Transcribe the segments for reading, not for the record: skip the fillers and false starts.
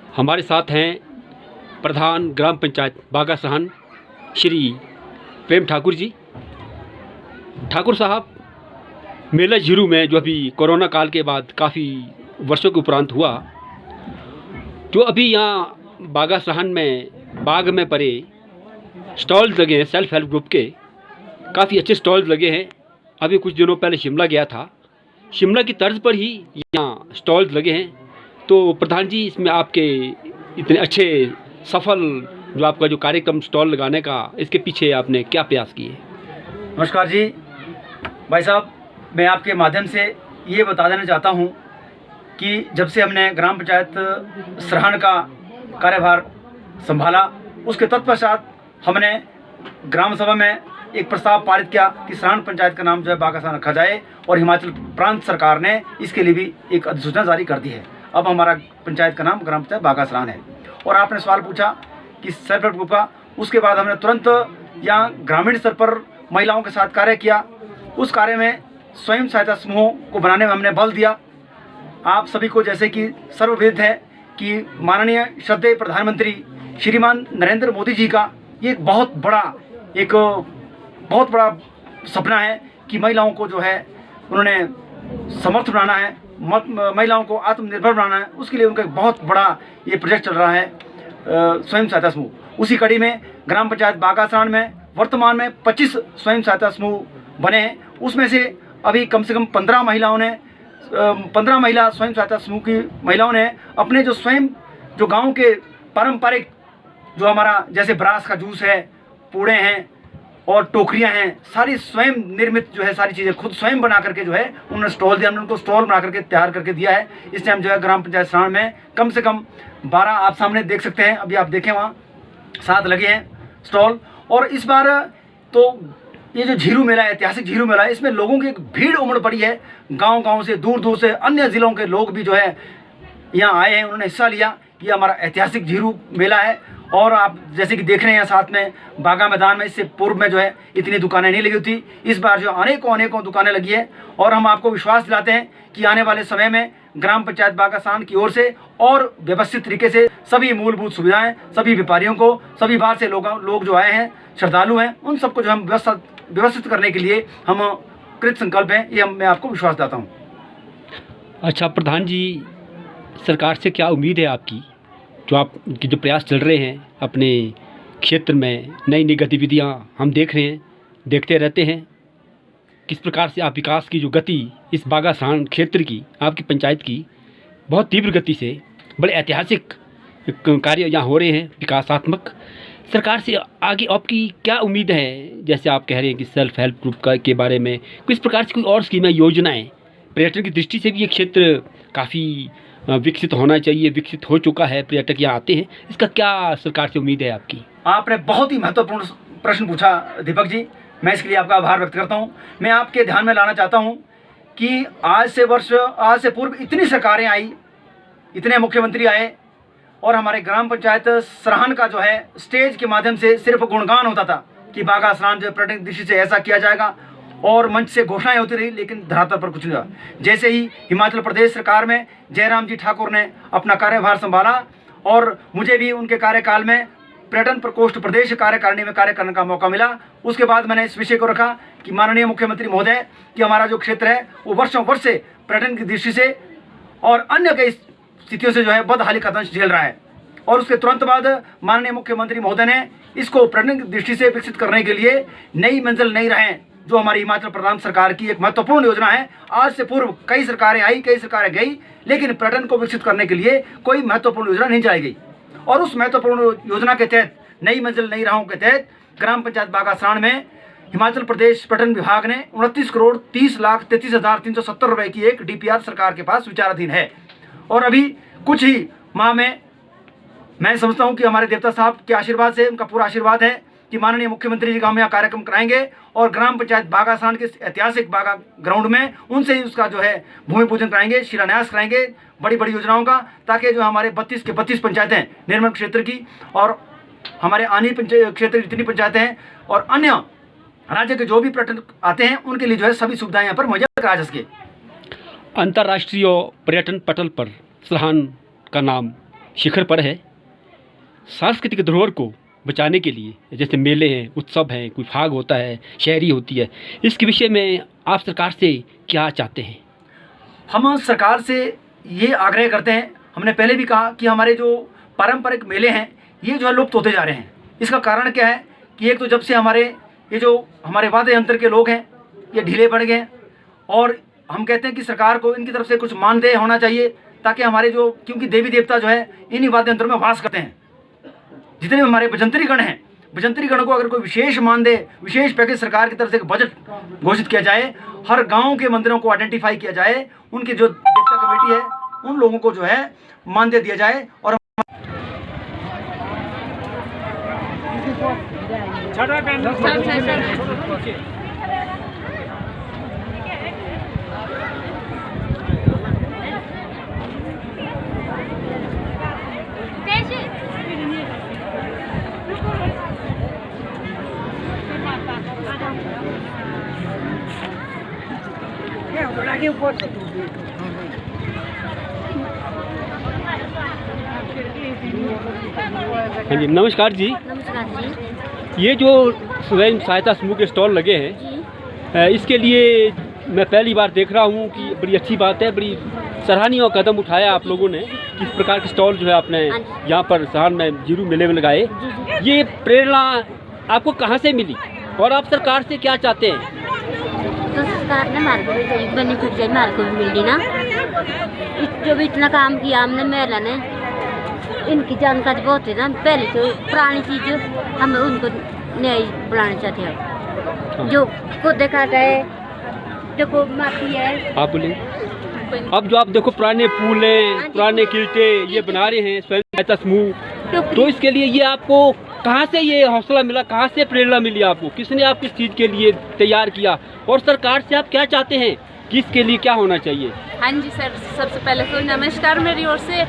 हमारे साथ हैं प्रधान ग्राम पंचायत बागा सराहन श्री प्रेम ठाकुर जी। ठाकुर साहब, मेला झीरू में जो अभी कोरोना काल के बाद काफ़ी वर्षों के उपरांत हुआ, जो अभी यहाँ बागा सराहन में बाग में पड़े स्टॉल्स लगे हैं सेल्फ हेल्प ग्रुप के, काफ़ी अच्छे स्टॉल्स लगे हैं। अभी कुछ दिनों पहले शिमला गया था, शिमला की तर्ज पर ही यहाँ स्टॉल्स लगे हैं। तो प्रधान जी, इसमें आपके इतने अच्छे सफल जो आपका जो कार्यक्रम स्टॉल लगाने का, इसके पीछे आपने क्या प्रयास किए? नमस्कार जी भाई साहब, मैं आपके माध्यम से ये बता देना चाहता हूँ कि जब से हमने ग्राम पंचायत सराहन का कार्यभार संभाला, उसके तत्पश्चात हमने ग्राम सभा में एक प्रस्ताव पारित किया कि सराहन पंचायत का नाम जो है बागा सराहन रखा जाए, और हिमाचल प्रांत सरकार ने इसके लिए भी एक अधिसूचना जारी कर दी है। अब हमारा पंचायत का नाम ग्राम पंचायत बागा सराहन है। और आपने सवाल पूछा कि सेल्फ हेल्प ग्रुप का, उसके बाद हमने तुरंत यहाँ ग्रामीण स्तर पर महिलाओं के साथ कार्य किया। उस कार्य में स्वयं सहायता समूहों को बनाने में हमने बल दिया। आप सभी को जैसे कि सर्वविदित है कि माननीय श्रद्धेय प्रधानमंत्री श्रीमान नरेंद्र मोदी जी का ये एक बहुत बड़ा सपना है कि महिलाओं को जो है उन्होंने समर्थ बनाना है, महिलाओं को आत्मनिर्भर बनाना है। उसके लिए उनका एक बहुत बड़ा ये प्रोजेक्ट चल रहा है स्वयं सहायता समूह। उसी कड़ी में ग्राम पंचायत बागा सराहन में वर्तमान में 25 स्वयं सहायता समूह बने हैं। उसमें से अभी कम से कम 15 महिला स्वयं सहायता समूह की महिलाओं ने अपने जो गांव के पारंपरिक जो हमारा जैसे ब्रास का जूस है, पूड़े हैं और टोकरियां हैं, सारी स्वयं निर्मित जो है सारी चीज़ें खुद स्वयं बना करके जो है उन्होंने स्टॉल दिया। हमने उनको स्टॉल बना करके तैयार करके दिया है। इस टाइम जो है ग्राम पंचायत सराहन में कम से कम 12 आप सामने देख सकते हैं, अभी आप देखें वहाँ 7 लगे हैं स्टॉल। और इस बार तो ये जो झीरू मेला है, ऐतिहासिक झीरू मेला है, इसमें लोगों की एक भीड़ उमड़ पड़ी है। गाँव से दूर दूर से अन्य ज़िलों के लोग भी जो है यहाँ आए हैं, उन्होंने हिस्सा लिया। ये हमारा ऐतिहासिक झीरू मेला है। और आप जैसे कि देख रहे हैं साथ में बागा मैदान में, इससे पूर्व में जो है इतनी दुकानें नहीं लगी थी। इस बार जो अनेकों दुकानें लगी है। और हम आपको विश्वास दिलाते हैं कि आने वाले समय में ग्राम पंचायत बागा सराहन की ओर से और व्यवस्थित तरीके से सभी मूलभूत सुविधाएं सभी व्यापारियों को, सभी बाहर से लोग जो आए हैं, श्रद्धालु हैं, उन सबको जो हम व्यवस्थित करने के लिए हम कृत संकल्प हैं। ये मैं आपको विश्वास देता हूँ। अच्छा प्रधान जी, सरकार से क्या उम्मीद है आपकी, जो आपके जो प्रयास चल रहे हैं अपने क्षेत्र में, नई गतिविधियां हम देख रहे हैं, देखते रहते हैं, किस प्रकार से आप विकास की जो गति इस बागा सराहन क्षेत्र की, आपकी पंचायत की बहुत तीव्र गति से बड़े ऐतिहासिक कार्य यहाँ हो रहे हैं विकासात्मक। सरकार से आगे आपकी क्या उम्मीद है? जैसे आप कह रहे हैं कि सेल्फ हेल्प ग्रुप के बारे में किस प्रकार से कोई और स्कीमें, योजनाएँ, पर्यटन की दृष्टि से भी ये क्षेत्र काफ़ी विकसित होना चाहिए, विकसित हो चुका है, पर्यटक यहाँ आते हैं, इसका क्या सरकार से उम्मीद है आपकी? आपने बहुत ही महत्वपूर्ण प्रश्न पूछा दीपक जी, मैं इसके लिए आपका आभार व्यक्त करता हूँ। मैं आपके ध्यान में लाना चाहता हूँ कि आज से पूर्व इतनी सरकारें आई, इतने मुख्यमंत्री आए, और हमारे ग्राम पंचायत सराहन का जो है स्टेज के माध्यम से सिर्फ गुणगान होता था कि बागा सराहन जो पर्यटन दृष्टि से ऐसा किया जाएगा, और मंच से घोषणाएं होती रही, लेकिन धरातल पर कुछ नहीं हुआ। जैसे ही हिमाचल प्रदेश सरकार में जयराम जी ठाकुर ने अपना कार्यभार संभाला और मुझे भी उनके कार्यकाल में पर्यटन प्रकोष्ठ प्रदेश कार्यकारिणी में कार्य करने का मौका मिला, उसके बाद मैंने इस विषय को रखा कि माननीय मुख्यमंत्री महोदय कि हमारा जो क्षेत्र है वो वर्षों वर्ष से पर्यटन की दृष्टि से और अन्य कई स्थितियों से जो है बदहाली का दंश झेल रहा है। और उसके तुरंत बाद माननीय मुख्यमंत्री महोदय ने इसको पर्यटन की दृष्टि से विकसित करने के लिए नई मंजिल नई राहें, जो हमारी हिमाचल प्रदेश सरकार की एक महत्वपूर्ण योजना है। आज से पूर्व कई सरकारें आई, कई सरकारें गई, लेकिन पर्यटन को विकसित करने के लिए कोई महत्वपूर्ण योजना नहीं चलाई गई। और उस महत्वपूर्ण योजना के तहत, नई मंजिल नई राहों के तहत, ग्राम पंचायत बागा सराहन में हिमाचल प्रदेश पर्यटन विभाग ने 29,30,33,370 रुपये की एक DPR सरकार के पास विचाराधीन है। और अभी कुछ ही माह में मैं समझता हूँ कि हमारे देवता साहब के आशीर्वाद से, उनका पूरा आशीर्वाद है कि माननीय मुख्यमंत्री जी का हम यहाँ कार्यक्रम कराएंगे और ग्राम पंचायत बागा सराहन के ऐतिहासिक बागा ग्राउंड में उनसे ही उसका जो है भूमि पूजन कराएंगे, शिलान्यास कराएंगे बड़ी बड़ी योजनाओं का, ताकि जो हमारे 32 के 32 पंचायतें निर्मल क्षेत्र की और हमारे आनी क्षेत्र जितनी पंचायतें हैं और अन्य राज्य के जो भी पर्यटक आते हैं उनके लिए जो है सभी सुविधाएं यहाँ पर मुहैया करा सके। अंतर्राष्ट्रीय पर्यटन पटल पर सराहन का नाम शिखर पर है। सांस्कृतिक धरोहर को बचाने के लिए जैसे मेले हैं, उत्सव हैं, कोई फाग होता है, शायरी होती है, इसके विषय में आप सरकार से क्या चाहते हैं? हम सरकार से ये आग्रह करते हैं, हमने पहले भी कहा कि हमारे जो पारंपरिक मेले हैं ये जो है लुप्त होते जा रहे हैं। इसका कारण क्या है कि एक तो जब से हमारे वाद्य यंत्र के लोग हैं ये ढीले पड़ गए हैं, और हम कहते हैं कि सरकार को इनकी तरफ से कुछ मानदेय होना चाहिए, ताकि हमारे क्योंकि देवी देवता जो है इन्हीं वाद्य यंत्रों में वास करते हैं। जितने भी हमारे बजंतरी गण हैं, बजंतरी गण को अगर कोई विशेष मानदेय, विशेष पैकेज सरकार की तरफ से एक बजट घोषित किया जाए, हर गांव के मंदिरों को आइडेंटिफाई किया जाए, उनकी जो देवता कमेटी है उन लोगों को जो है मानदेय दिया जाए। और हाँ जी, नमस्कार जी। नमस्कार जी। ये जो स्वयं सहायता समूह के स्टॉल लगे हैं, इसके लिए मैं पहली बार देख रहा हूँ कि बड़ी अच्छी बात है, बड़ी सराहनीय कदम उठाया आप लोगों ने। किस प्रकार के स्टॉल जो है आपने यहाँ पर सहान में जीरू मेले में लगाए, ये प्रेरणा आपको कहाँ से मिली और आप सरकार से क्या चाहते हैं? तो सरकार ने हमारे को भी बेनिफिट चाहिए, हमारे को भी मिली ना। जो भी इतना काम किया हमने महिला ने, इनकी जानकारी बहुत है ना। पहले तो पुरानी चीज़ हम उनको नई बुलाना चाहते हैं। जो को देखा जाए, देखो माफी है। आप बोले। अब जो आप देखो पुराने पुल हैं, पुराने किल्टे ये बना रहे हैं स्वयं सहायता समूह, तो इसके लिए ये आपको कहाँ से ये हौसला मिला, कहाँ से प्रेरणा मिली आपको? किसने आपको इस चीज़ के लिए तैयार किया और सरकार से आप क्या चाहते हैं कि इसके लिए क्या होना चाहिए? हाँ जी सर, सबसे पहले तो नमस्कार मेरी ओर से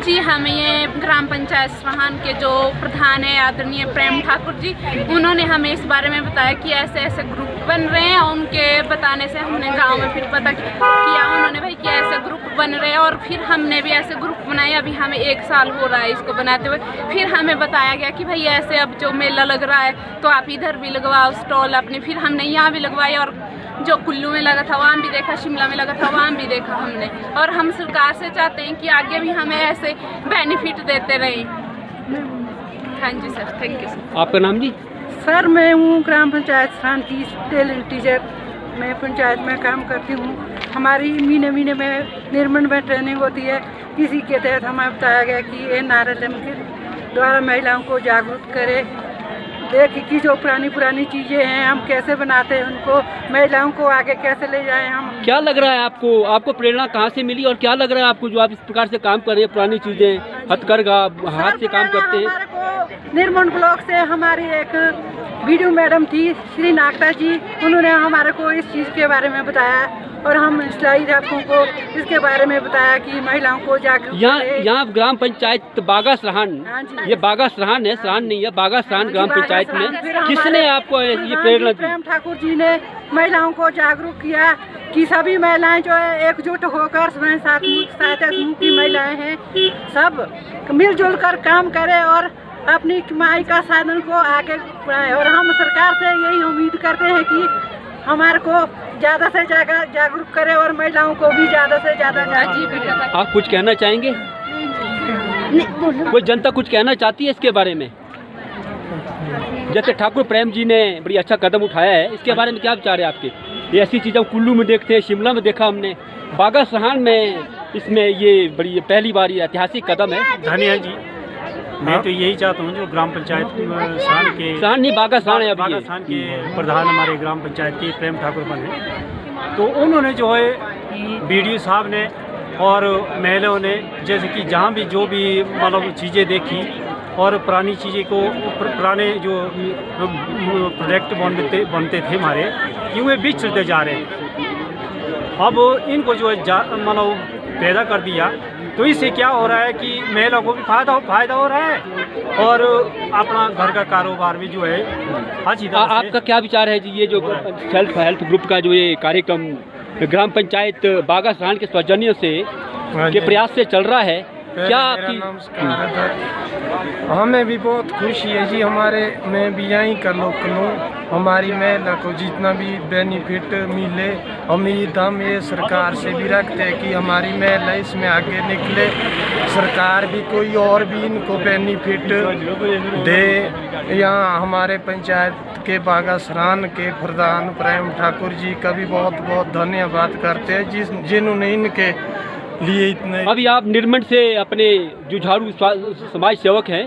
जी। हमें ये ग्राम पंचायत सराहन के जो प्रधान है आदरणीय प्रेम ठाकुर जी, उन्होंने हमें इस बारे में बताया कि ऐसे ऐसे ग्रुप बन रहे हैं। उनके बताने से हमने गांव में फिर पता किया उन्होंने भाई कि ऐसे ग्रुप बन रहे हैं, और फिर हमने भी ऐसे ग्रुप बनाए। अभी हमें 1 साल हो रहा है इसको बनाते हुए। फिर हमें बताया गया कि भाई ऐसे अब जो मेला लग रहा है तो आप इधर भी लगवाओ स्टॉल अपने। फिर हमने यहाँ भी लगवाए, और जो कुल्लू में लगा था वहाँ भी देखा, शिमला में लगा था वहाँ भी देखा हमने। और हम सरकार से चाहते हैं कि आगे भी हमें ऐसे बेनिफिट देते रहें। हाँ जी सर, थैंक यू सर। आपका नाम जी? सर मैं हूँ ग्राम पंचायत सराहन की टैलेंट टीचर। मैं पंचायत में काम करती हूँ। हमारी महीने महीने में निर्माण में ट्रेनिंग होती है। इसी के तहत हमें बताया गया कि NRLM के द्वारा महिलाओं को जागरूक करें, देख कि जो पुरानी चीज़ें हैं हम कैसे बनाते हैं, उनको महिलाओं को आगे कैसे ले जाएं हम। क्या लग रहा है आपको प्रेरणा कहाँ से मिली और क्या लग रहा है आपको जो आप इस प्रकार से काम कर रहे हैं, पुरानी चीज़ें, हथकरघा, हाथ से काम करते हैं? हमारे को निर्माण ब्लॉक से हमारी एक वीडियो मैडम थी श्री नागता जी, उन्होंने हमारे को इस चीज़ के बारे में बताया, और हम सिलाई धारकों को इसके बारे में बताया कि महिलाओं को जागरूक यहाँ ग्राम पंचायत बागा सराहन, ये बागा सराहन है, सराहन नहीं है, बागा सराहन ग्राम पंचायत में किसने आपको ये प्रेरणा दी? प्रेम ठाकुर जी ने महिलाओं को जागरूक किया कि सभी महिलाएं जो है एकजुट होकर, स्वयं सहायता समूह की महिलाएं हैं, सब मिलजुल कर काम करें और अपनी कमाई का साधन को आगे बढ़ाएं। और हम सरकार से यही उम्मीद करते हैं कि हमारे को ज़्यादा से ज़्यादा जागरूक करें और महिलाओं को भी ज़्यादा से ज़्यादा जागरूक। आप कुछ कहना चाहेंगे? कोई जनता कुछ कहना चाहती है इसके बारे में? जैसे ठाकुर प्रेम जी ने बड़ी अच्छा कदम उठाया है, इसके बारे में क्या विचार है आपके? ये ऐसी चीज़ें कुल्लू में देखते हैं, शिमला में देखा हमने, बागा सराहन में इसमें ये बड़ी पहली बार ये ऐतिहासिक कदम है। धन्यवाद जी। मैं तो यही चाहता हूँ जो ग्राम पंचायत सराहन नहीं, बागा सराहन है, बागा सराहन के प्रधान हमारे ग्राम पंचायत के प्रेम ठाकुर बने, तो उन्होंने जो है BDO साहब ने और महिलाओं ने जैसे कि जहाँ भी जो भी मतलब चीज़ें देखी और पुरानी चीज़ें को, पुराने जो प्रोजेक्ट बनते थे हमारे, यूँ बिछड़ते जा रहे हैं। अब इनको जो है मतलब पैदा कर दिया, तो इससे क्या हो रहा है कि महिलाओं को भी फायदा हो रहा है और अपना घर का कारोबार भी जो है अच्छी तरह से। आपका क्या विचार है जी, ये जो सेल्फ हेल्प ग्रुप का जो ये कार्यक्रम ग्राम पंचायत बागा सराहन के सौजन्य से के प्रयास से चल रहा है, क्या मेरा आपकी नमस्कार। हमें भी बहुत खुशी है जी, हमारे में भी यहीं का लोकलों हमारी महिला को जितना भी बेनिफिट मिले, उम्मीद हम ये सरकार से भी रखते हैं कि हमारी महिला इसमें आगे निकले, सरकार भी कोई और भी इनको बेनिफिट दे। यहाँ हमारे पंचायत के बागासरान के प्रधान प्रेम ठाकुर जी का भी बहुत बहुत धन्यवाद करते हैं जिन्होंने इनके लिए इतने। अभी आप निर्मंड से अपने जुझारू समाज सेवक हैं,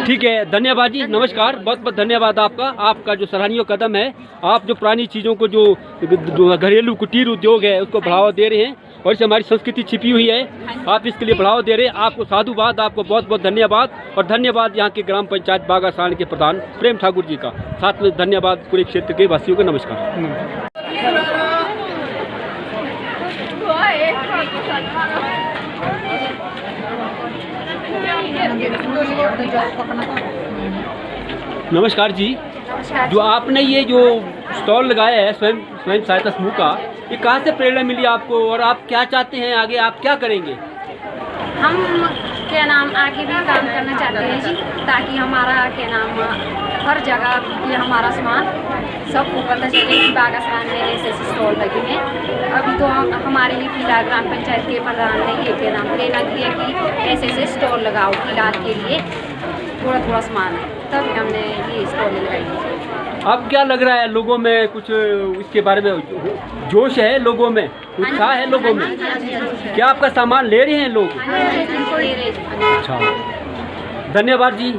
ठीक है, धन्यवाद जी, नमस्कार, बहुत बहुत धन्यवाद आपका जो सराहनीय कदम है। आप जो पुरानी चीज़ों को जो घरेलू कुटीर उद्योग है उसको बढ़ावा दे रहे हैं और इससे हमारी संस्कृति छिपी हुई है, आप इसके लिए बढ़ावा दे रहे हैं। आपको साधुवाद, आपको बहुत बहुत धन्यवाद। और धन्यवाद यहाँ के ग्राम पंचायत बागासाण के प्रधान प्रेम ठाकुर जी का, साथ में धन्यवाद पूरे क्षेत्र के वासियों को। नमस्कार। नमस्कार जी, जो आपने ये जो स्टॉल लगाया है स्वयं सहायता समूह का, ये कहाँ से प्रेरणा मिली आपको और आप क्या चाहते हैं आगे, आप क्या करेंगे? हम क्या नाम आगे भी काम करना चाहते हैं जी, ताकि हमारा क्या नाम हर जगह ये हमारा सामान सबको पता चले कि बागासरान में ऐसे स्टॉल लगे हैं। अभी तो हमारे लिए फिलहाल ग्राम पंचायत के प्रधान ने ये क्या नाम प्रेरणा की है कि ऐसे स्टॉल लगाओ फिलहाल के लिए, थोड़ा थोड़ा सामान है, तभी हमने ये स्टॉल लगाई। अब क्या लग रहा है लोगों में, कुछ इसके बारे में जोश है लोगों में, उत्साह है लोगों में? क्या आपका सामान ले रहे हैं लोग? हाँ, अच्छा, धन्यवाद जी।